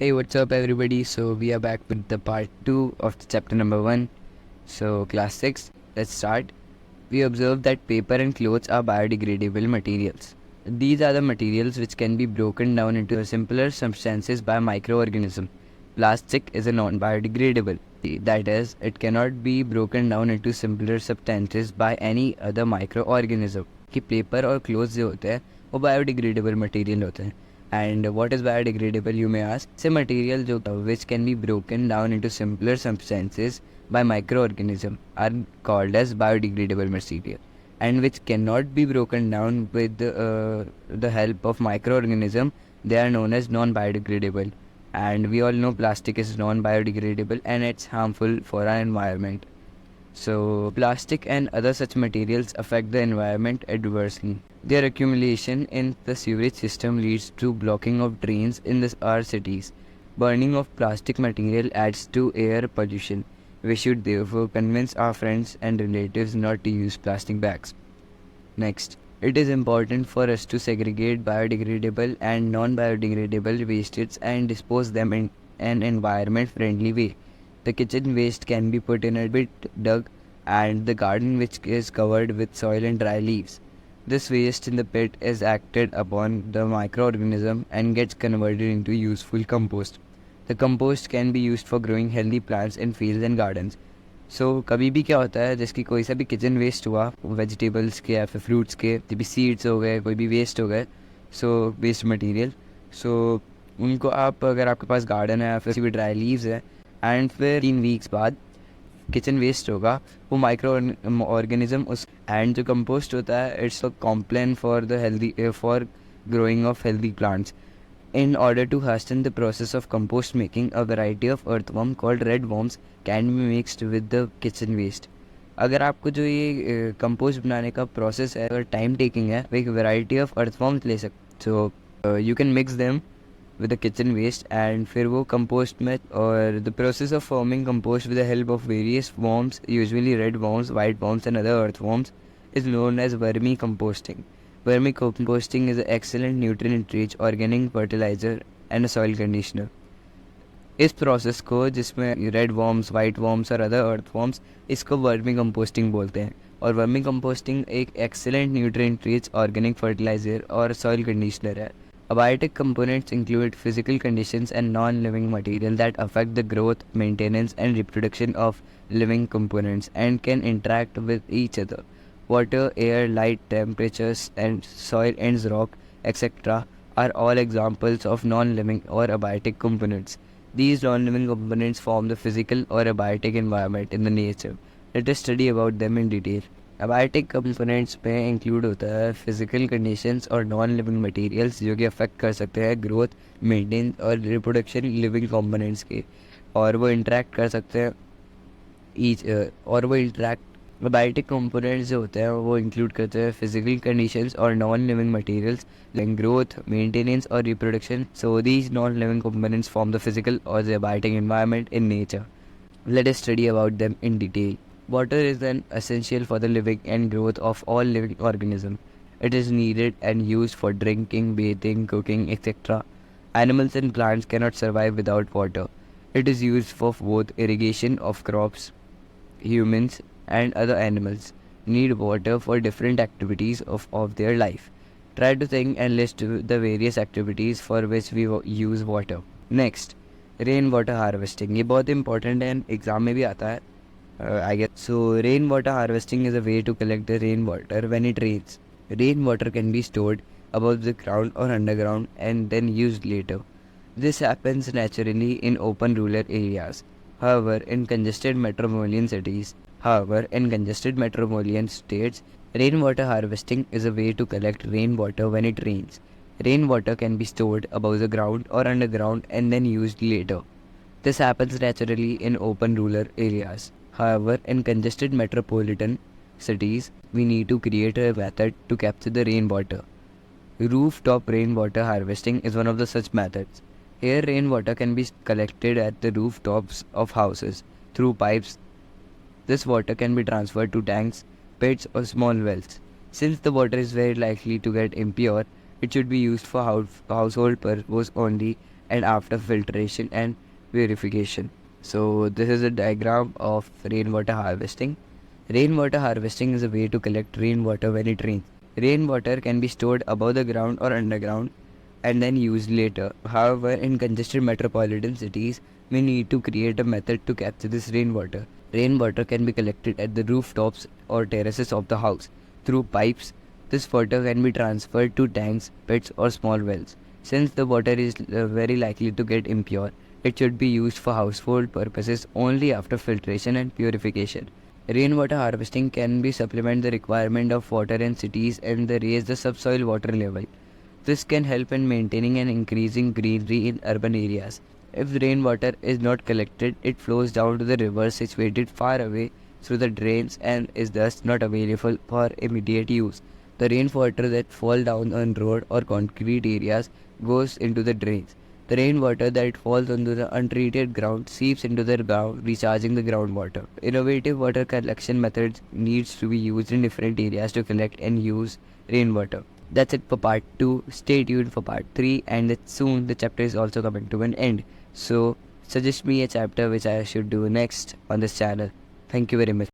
Hey, what's up, everybody? So, we are back with the part 2 of the chapter number 1. So, class 6, let's start. We observe that paper and clothes are biodegradable materials. These are the materials which can be broken down into simpler substances by microorganisms. Plastic is a non-biodegradable. That is, it cannot be broken down into simpler substances by any other microorganism. कि paper और clothes जो होते हैं वो biodegradable material होते हैं. And what is biodegradable, you may ask? It's a material which can be broken down into simpler substances by microorganisms are called as biodegradable material, and which cannot be broken down with the help of microorganism. They are known as non-biodegradable. And we all know plastic is non-biodegradable and it's harmful for our environment. So, plastic and other such materials affect the environment adversely. Their accumulation in the sewage system leads to blocking of drains in our cities. Burning of plastic material adds to air pollution. We should therefore convince our friends and relatives not to use plastic bags. Next, it is important for us to segregate biodegradable and non-biodegradable wastes and dispose them in an environment-friendly way. The kitchen waste can be put in a pit dug, and the garden which is covered with soil and dry leaves. This waste in the pit is acted upon the microorganism and gets converted into useful compost. The compost can be used for growing healthy plants in fields and gardens. So कभी भी क्या होता है, जिसकी कोई सा भी kitchen waste हुआ, वेजिटेबल्स के या फिर फ्रूट्स के, भी सीड्स हो गए, कोई भी वेस्ट हो गए, सो वेस्ट मटेरियल, सो उनको आप, अगर आपके पास गार्डन है या फिर भी ड्राई लीव्स है, एंड फिर 3 वीक्स बाद किचन वेस्ट होगा, वो माइक्रो ऑर्गेनिज्म उस एंड जो कंपोस्ट होता है, it's a complain for the healthy for growing of healthy plants. In order to hasten the process of compost making, a variety of earthworm called red worms can be mixed with the kitchen waste. अगर आपको जो ये compost बनाने का process है अगर time taking है, वो एक वैरायटी ऑफ अर्थवर्म्स ले सकते. So you can mix them with the kitchen waste and फिर वो compost में, और the process of forming compost with the help of various worms, usually red worms, white worms and other earthworms, is known as vermicomposting. Vermicomposting is an excellent nutrient-rich organic fertilizer and a soil conditioner. इस process को, जिसमें red worms, white worms और other earth worms, इसको vermicomposting बोलते हैं. और vermicomposting एक excellent nutrient rich organic fertiliser और सॉइल कंडीशनर है. Abiotic components include physical conditions and non-living material that affect the growth, maintenance, and reproduction of living components and can interact with each other. Water, air, light, temperatures, and soil and rock, etc., are all examples of non-living or abiotic components. These non-living components form the physical or abiotic environment in the nature. Let us study about them in detail. Abiotic components में include होता है physical conditions और non living materials जो कि affect कर सकते हैं growth, maintain और रिप्रोडक्शन लिविंग कंपोनेंट्स के, और वो इंटरेक्ट कर सकते हैं अबायोटिक कंपोनेंट्स जो होते हैं वो इंक्लूड करते हैं फिजिकल कंडीशंस और non living materials like growth, maintenance और reproduction. So these non living components form the physical और the abiotic environment in nature. Let us study about them in detail. Water is an essential for the living and growth of all living organisms. It is needed and used for drinking, bathing, cooking, etc. Animals and plants cannot survive without water. It is used for both irrigation of crops. Humans and other animals need water for different activities of their life. Try to think and list the various activities for which we use water. Next, rain water harvesting. ये बहुत important है, exam में भी आता है. I guess. So, rainwater harvesting is a way to collect the rainwater when it rains. Rainwater can be stored above the ground or underground and then used later. This happens naturally in open rural areas. However, in congested metropolitan states, rainwater harvesting is a way to collect rainwater when it rains. Rainwater can be stored above the ground or underground and then used later. This happens naturally in open rural areas. However, in congested metropolitan cities, we need to create a method to capture the rainwater. Rooftop rainwater harvesting is one of the such methods. Here, rainwater can be collected at the rooftops of houses through pipes. This water can be transferred to tanks, pits, or small wells. Since the water is very likely to get impure, it should be used for household purpose only and after filtration and purification. So this is a diagram of rainwater harvesting. Rainwater harvesting is a way to collect rainwater when it rains. Rainwater can be stored above the ground or underground and then used later. However, in congested metropolitan cities, we need to create a method to capture this rainwater. Rainwater can be collected at the rooftops or terraces of the house. Through pipes, this water can be transferred to tanks, pits, or small wells. Since the water is very likely to get impure, it should be used for household purposes only after filtration and purification. Rainwater harvesting can be supplement the requirement of water in cities and raise the subsoil water level. This can help in maintaining and increasing greenery in urban areas. If rainwater is not collected, it flows down to the rivers situated far away through the drains and is thus not available for immediate use. The rainwater that falls down on road or concrete areas goes into the drains. The rainwater that falls onto the untreated ground seeps into the ground, recharging the groundwater. Innovative water collection methods needs to be used in different areas to collect and use rainwater. That's it for part 2. Stay tuned for part 3, and soon the chapter is also coming to an end. So suggest me a chapter which I should do next on this channel. Thank you very much.